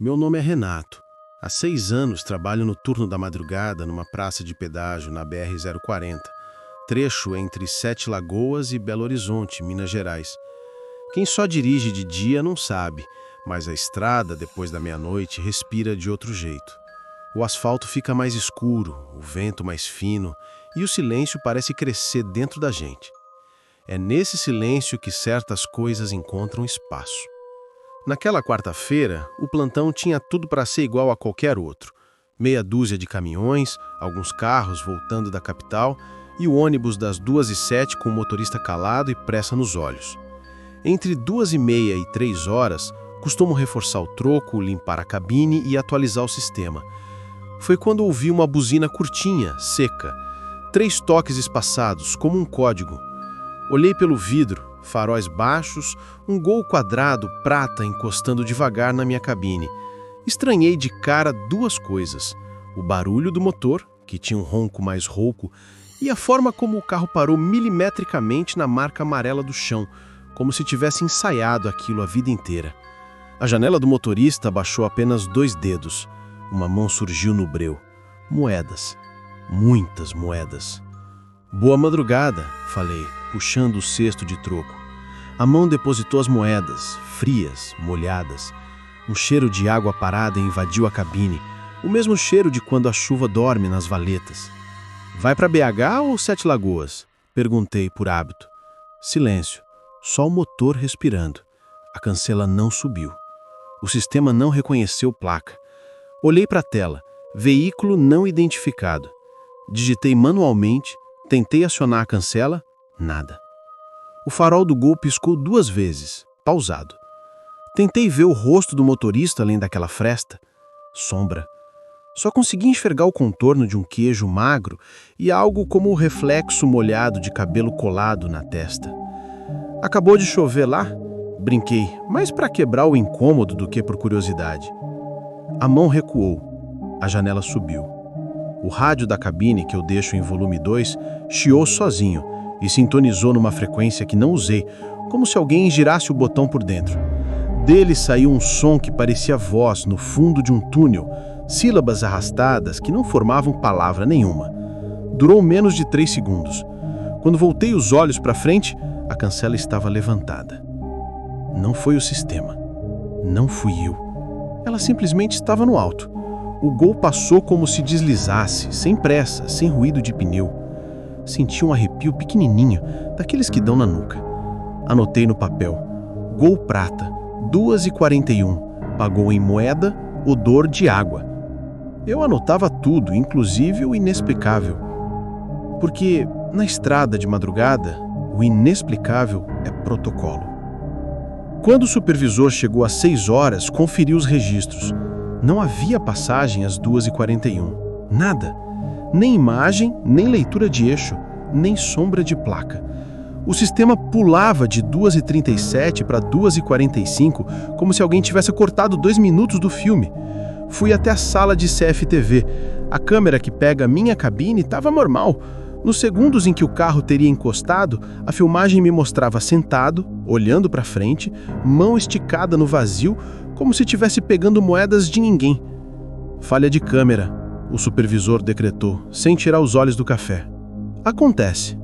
Meu nome é Renato. Há 6 anos trabalho no turno da madrugada numa praça de pedágio na BR-040, trecho entre Sete Lagoas e Belo Horizonte, Minas Gerais. Quem só dirige de dia não sabe, mas a estrada, depois da meia-noite, respira de outro jeito. O asfalto fica mais escuro, o vento mais fino e o silêncio parece crescer dentro da gente. É nesse silêncio que certas coisas encontram espaço. Naquela quarta-feira, o plantão tinha tudo para ser igual a qualquer outro. Meia dúzia de caminhões, alguns carros voltando da capital e o ônibus das 2h07 com o motorista calado e pressa nos olhos. Entre 2h30 e 3 horas, costumo reforçar o troco, limpar a cabine e atualizar o sistema. Foi quando ouvi uma buzina curtinha, seca. 3 toques espaçados, como um código. Olhei pelo vidro, faróis baixos, um Gol quadrado prata encostando devagar na minha cabine. Estranhei de cara 2 coisas: o barulho do motor, que tinha um ronco mais rouco, e a forma como o carro parou milimetricamente na marca amarela do chão, como se tivesse ensaiado aquilo a vida inteira. A janela do motorista abaixou apenas 2 dedos. Uma mão surgiu no breu. Moedas. Muitas moedas. Boa madrugada, falei, puxando o cesto de troco. A mão depositou as moedas, frias, molhadas. Um cheiro de água parada invadiu a cabine, o mesmo cheiro de quando a chuva dorme nas valetas. Vai para BH ou Sete Lagoas? Perguntei por hábito. Silêncio, só o motor respirando. A cancela não subiu. O sistema não reconheceu placa. Olhei para a tela, veículo não identificado. Digitei manualmente, tentei acionar a cancela, nada. O farol do Gol piscou 2 vezes, pausado. Tentei ver o rosto do motorista além daquela fresta. Sombra. Só consegui enxergar o contorno de um queijo magro e algo como o reflexo molhado de cabelo colado na testa. Acabou de chover lá? Brinquei, mais para quebrar o incômodo do que por curiosidade. A mão recuou. A janela subiu. O rádio da cabine, que eu deixo em volume 2, chiou sozinho e sintonizou numa frequência que não usei, como se alguém girasse o botão por dentro. Dele saiu um som que parecia voz no fundo de um túnel, sílabas arrastadas que não formavam palavra nenhuma. Durou menos de 3 segundos. Quando voltei os olhos para frente, a cancela estava levantada. Não foi o sistema. Não fui eu. Ela simplesmente estava no alto. O Gol passou como se deslizasse, sem pressa, sem ruído de pneu. Senti um arrepio pequenininho, daqueles que dão na nuca. Anotei no papel: Gol prata, 2h41, pagou em moeda, odor de água. Eu anotava tudo, inclusive o inexplicável. Porque, na estrada de madrugada, o inexplicável é protocolo. Quando o supervisor chegou às 6 horas, conferiu os registros. Não havia passagem às 2h41. Nada. Nem imagem, nem leitura de eixo, nem sombra de placa. O sistema pulava de 2h37 para 2h45, como se alguém tivesse cortado 2 minutos do filme. Fui até a sala de CFTV. A câmera que pega a minha cabine estava normal. Nos segundos em que o carro teria encostado, a filmagem me mostrava sentado, olhando para frente, mão esticada no vazio, como se estivesse pegando moedas de ninguém. Falha de câmera, o supervisor decretou, sem tirar os olhos do café. Acontece.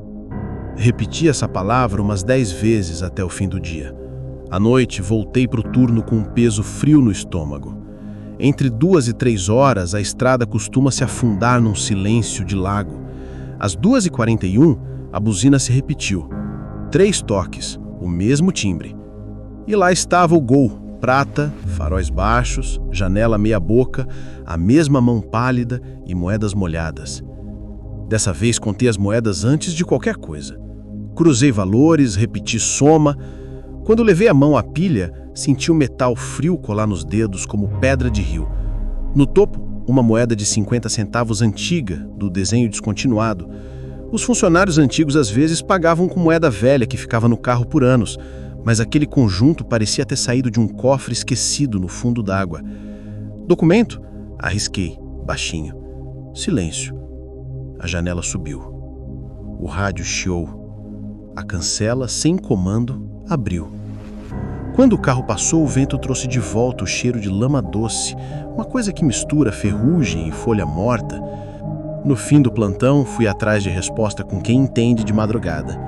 Repeti essa palavra umas 10 vezes até o fim do dia. À noite, voltei para o turno com um peso frio no estômago. Entre 2 e 3 horas, a estrada costuma se afundar num silêncio de lago. Às 2h41, a buzina se repetiu. 3 toques, o mesmo timbre. E lá estava o Gol, prata, faróis baixos, janela meia boca, a mesma mão pálida e moedas molhadas. Dessa vez contei as moedas antes de qualquer coisa. Cruzei valores, repeti soma. Quando levei a mão à pilha, senti o metal frio colar nos dedos como pedra de rio. No topo, uma moeda de 50 centavos antiga, do desenho descontinuado. Os funcionários antigos às vezes pagavam com moeda velha que ficava no carro por anos, mas aquele conjunto parecia ter saído de um cofre esquecido no fundo d'água. Documento? Arrisquei, baixinho. Silêncio. A janela subiu. O rádio chiou. A cancela, sem comando, abriu. Quando o carro passou, o vento trouxe de volta o cheiro de lama doce, uma coisa que mistura ferrugem e folha morta. No fim do plantão, fui atrás de resposta com quem entende de madrugada.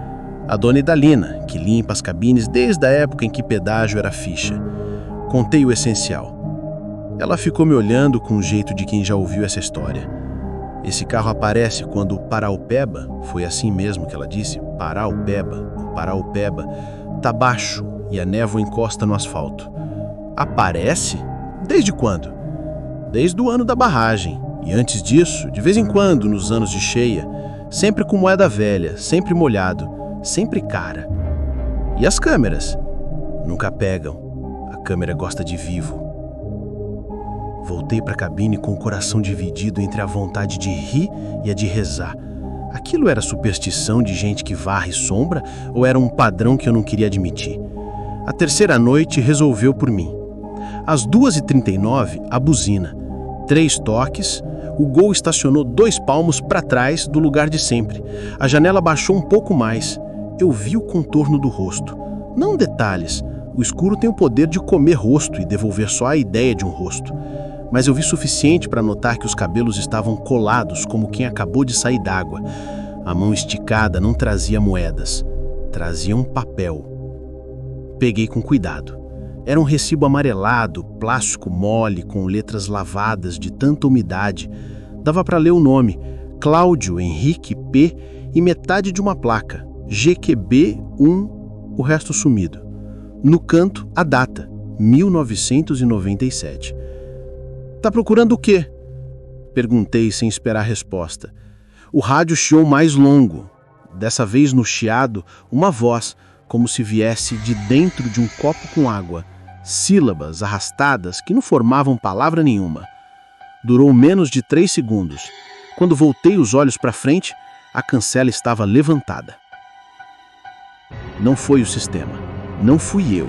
A dona Idalina, que limpa as cabines desde a época em que pedágio era ficha. Contei o essencial. Ela ficou me olhando com o jeito de quem já ouviu essa história. Esse carro aparece quando o Paraupeba, foi assim mesmo que ela disse, Paraupeba, tá baixo e a névoa encosta no asfalto. Aparece? Desde quando? Desde o ano da barragem. E antes disso, de vez em quando, nos anos de cheia, sempre com moeda velha, sempre molhado, sempre cara. E as câmeras? Nunca pegam. A câmera gosta de vivo. Voltei para a cabine com o coração dividido entre a vontade de rir e a de rezar. Aquilo era superstição de gente que varre sombra ou era um padrão que eu não queria admitir? A terceira noite resolveu por mim. Às 2h39, a buzina. 3 toques, o Gol estacionou 2 palmos para trás do lugar de sempre. A janela baixou um pouco mais. Eu vi o contorno do rosto. Não detalhes. O escuro tem o poder de comer rosto e devolver só a ideia de um rosto. Mas eu vi suficiente para notar que os cabelos estavam colados como quem acabou de sair d'água. A mão esticada não trazia moedas. Trazia um papel. Peguei com cuidado. Era um recibo amarelado, plástico mole, com letras lavadas de tanta umidade. Dava para ler o nome, Cláudio Henrique P. e metade de uma placa, GQB 1, o resto sumido. No canto, a data, 1997. Tá procurando o quê? Perguntei sem esperar resposta. O rádio chiou mais longo. Dessa vez no chiado, uma voz, como se viesse de dentro de um copo com água. Sílabas arrastadas que não formavam palavra nenhuma. Durou menos de 3 segundos. Quando voltei os olhos para frente, a cancela estava levantada. Não foi o sistema. Não fui eu.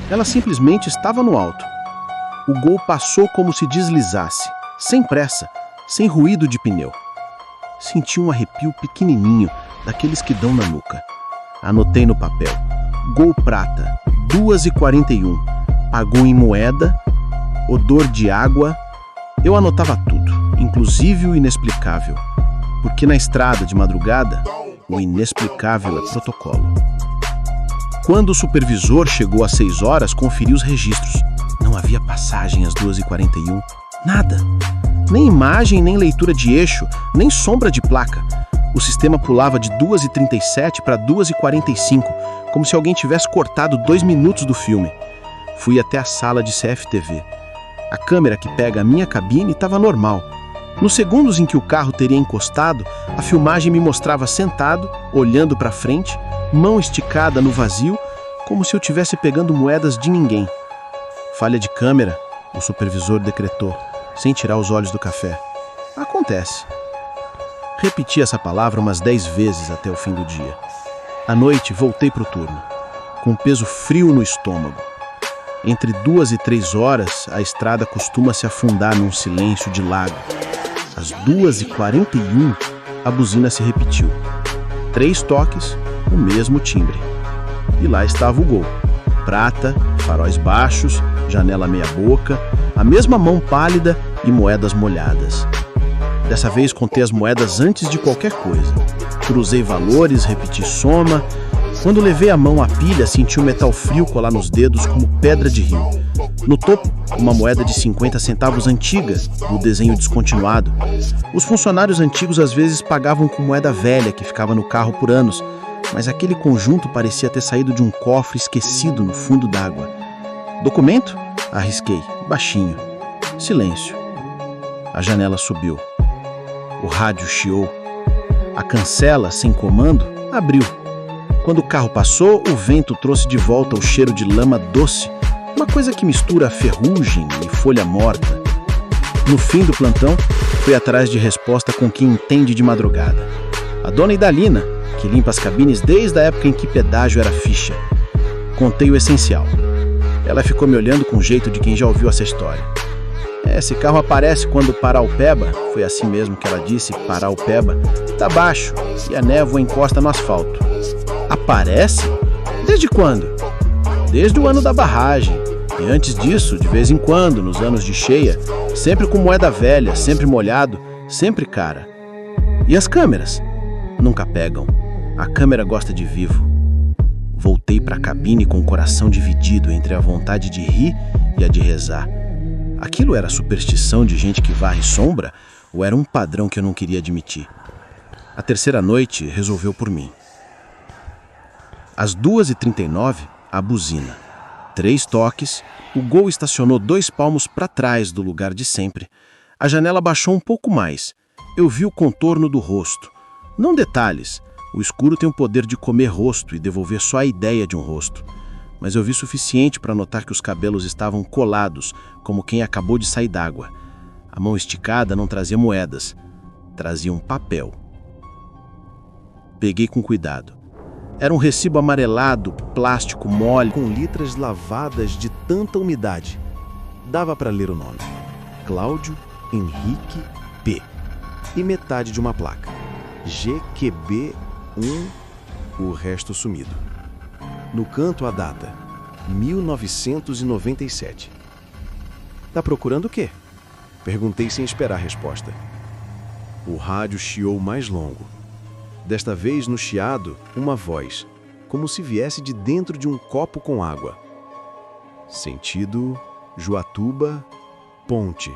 Ela simplesmente estava no alto. O Gol passou como se deslizasse, sem pressa, sem ruído de pneu. Senti um arrepio pequenininho, daqueles que dão na nuca. Anotei no papel. Gol prata, 2h41. Pagou em moeda, odor de água. Eu anotava tudo, inclusive o inexplicável. Porque na estrada de madrugada, o inexplicável é protocolo. Quando o supervisor chegou às 6 horas, conferi os registros. Não havia passagem às 2h41. Nada. Nem imagem, nem leitura de eixo, nem sombra de placa. O sistema pulava de 2h37 para 2h45, como se alguém tivesse cortado 2 minutos do filme. Fui até a sala de CFTV. A câmera que pega a minha cabine estava normal. Nos segundos em que o carro teria encostado, a filmagem me mostrava sentado, olhando para frente, mão esticada no vazio, como se eu estivesse pegando moedas de ninguém. Falha de câmera, o supervisor decretou, sem tirar os olhos do café. Acontece. Repeti essa palavra umas 10 vezes até o fim do dia. À noite, voltei para o turno, com um peso frio no estômago. Entre 2 e 3 horas, a estrada costuma se afundar num silêncio de lago. Às 2h41, a buzina se repetiu. 3 toques, o mesmo timbre. E lá estava o Gol. Prata, faróis baixos, janela meia-boca, a mesma mão pálida e moedas molhadas. Dessa vez contei as moedas antes de qualquer coisa. Cruzei valores, repeti soma. Quando levei a mão à pilha, senti o metal frio colar nos dedos como pedra de rio. No topo, uma moeda de 50 centavos antiga, no desenho descontinuado. Os funcionários antigos às vezes pagavam com moeda velha que ficava no carro por anos, mas aquele conjunto parecia ter saído de um cofre esquecido no fundo d'água. Documento? Arrisquei, baixinho. Silêncio. A janela subiu. O rádio chiou. A cancela, sem comando, abriu. Quando o carro passou, o vento trouxe de volta o cheiro de lama doce, uma coisa que mistura ferrugem e folha morta. No fim do plantão, fui atrás de resposta com quem entende de madrugada. A dona Idalina, que limpa as cabines desde a época em que pedágio era ficha. Contei o essencial. Ela ficou me olhando com jeito de quem já ouviu essa história. Esse carro aparece quando Paraupeba, foi assim mesmo que ela disse, Paraupeba, tá baixo e a névoa encosta no asfalto. Aparece? Desde quando? desde o ano da barragem. E antes disso, de vez em quando, nos anos de cheia, sempre com moeda velha, sempre molhado, sempre cara. E as câmeras? Nunca pegam. A câmera gosta de vivo. Voltei para a cabine com o coração dividido entre a vontade de rir e a de rezar. Aquilo era superstição de gente que varre sombra ou era um padrão que eu não queria admitir? A terceira noite resolveu por mim. Às 2h39, a buzina. 3 toques, o Gol estacionou 2 palmos para trás do lugar de sempre. A janela baixou um pouco mais. Eu vi o contorno do rosto. Não detalhes. O escuro tem o poder de comer rosto e devolver só a ideia de um rosto. Mas eu vi suficiente para notar que os cabelos estavam colados, como quem acabou de sair d'água. A mão esticada não trazia moedas. Trazia um papel. Peguei com cuidado. Era um recibo amarelado, plástico mole, com letras lavadas de tanta umidade. Dava para ler o nome. Cláudio Henrique P. E metade de uma placa. GQB1, o resto sumido. No canto a data, 1997. Tá procurando o quê? Perguntei sem esperar a resposta. O rádio chiou mais longo. Desta vez, no chiado, uma voz, como se viesse de dentro de um copo com água. Sentido, Joatuba, Ponte.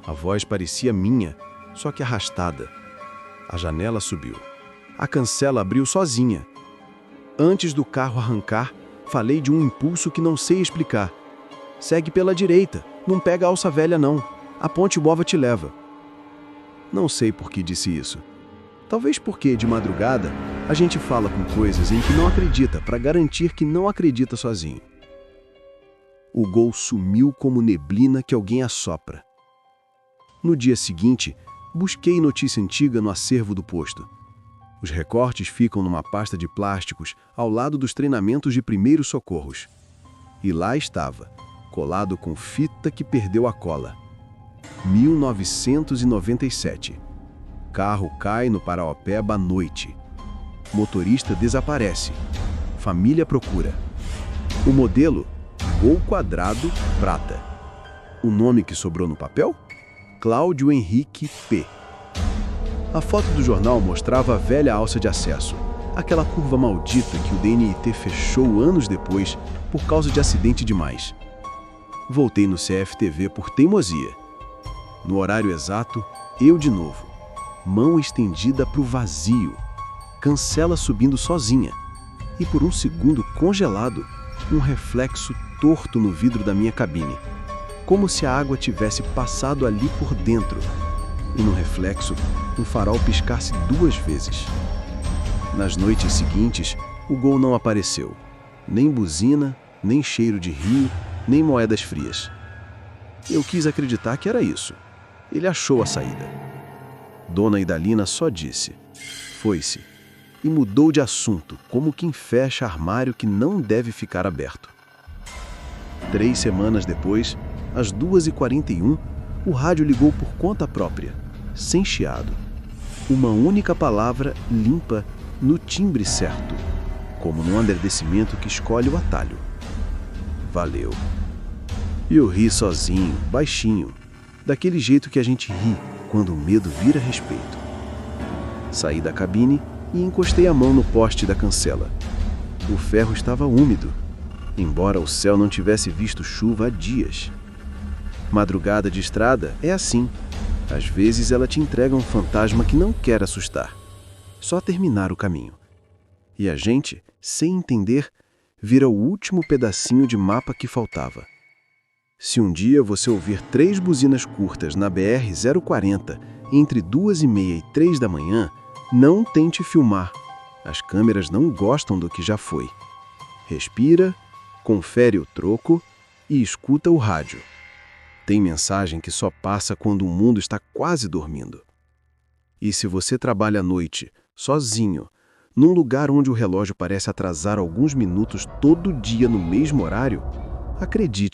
A voz parecia minha, só que arrastada. A janela subiu. A cancela abriu sozinha. Antes do carro arrancar, falei de um impulso que não sei explicar. Segue pela direita, não pega a alça velha não. A ponte boa te leva. Não sei por que disse isso. Talvez porque, de madrugada, a gente fala com coisas em que não acredita para garantir que não acredita sozinho. O Gol sumiu como neblina que alguém assopra. No dia seguinte, busquei notícia antiga no acervo do posto. Os recortes ficam numa pasta de plásticos ao lado dos treinamentos de primeiros socorros. E lá estava, colado com fita que perdeu a cola. 1997. Carro cai no Paraopeba à noite. Motorista desaparece. Família procura. O modelo, Gol quadrado, prata. O nome que sobrou no papel? Cláudio Henrique P. A foto do jornal mostrava a velha alça de acesso, aquela curva maldita que o DNIT fechou anos depois por causa de acidente demais. Voltei no CFTV por teimosia. No horário exato, eu de novo. Mão estendida para o vazio. Cancela subindo sozinha. E por um segundo congelado, um reflexo torto no vidro da minha cabine. Como se a água tivesse passado ali por dentro. E no reflexo, um farol piscasse 2 vezes. Nas noites seguintes, o Gol não apareceu. Nem buzina, nem cheiro de rio, nem moedas frias. Eu quis acreditar que era isso. Ele achou a saída. Dona Idalina só disse, foi-se, e mudou de assunto, como quem fecha armário que não deve ficar aberto. 3 semanas depois, às 2h41, o rádio ligou por conta própria, sem chiado. Uma única palavra limpa no timbre certo, como num agradecimento que escolhe o atalho. Valeu. E eu ri sozinho, baixinho, daquele jeito que a gente ri quando o medo vira respeito. Saí da cabine e encostei a mão no poste da cancela. O ferro estava úmido, embora o céu não tivesse visto chuva há dias. Madrugada de estrada é assim. Às vezes ela te entrega um fantasma que não quer assustar, só terminar o caminho. E a gente, sem entender, vira o último pedacinho de mapa que faltava. Se um dia você ouvir 3 buzinas curtas na BR-040 entre 2h30 e 3 da manhã, não tente filmar. As câmeras não gostam do que já foi. Respira, confere o troco e escuta o rádio. Tem mensagem que só passa quando o mundo está quase dormindo. E se você trabalha à noite, sozinho, num lugar onde o relógio parece atrasar alguns minutos todo dia no mesmo horário, acredite,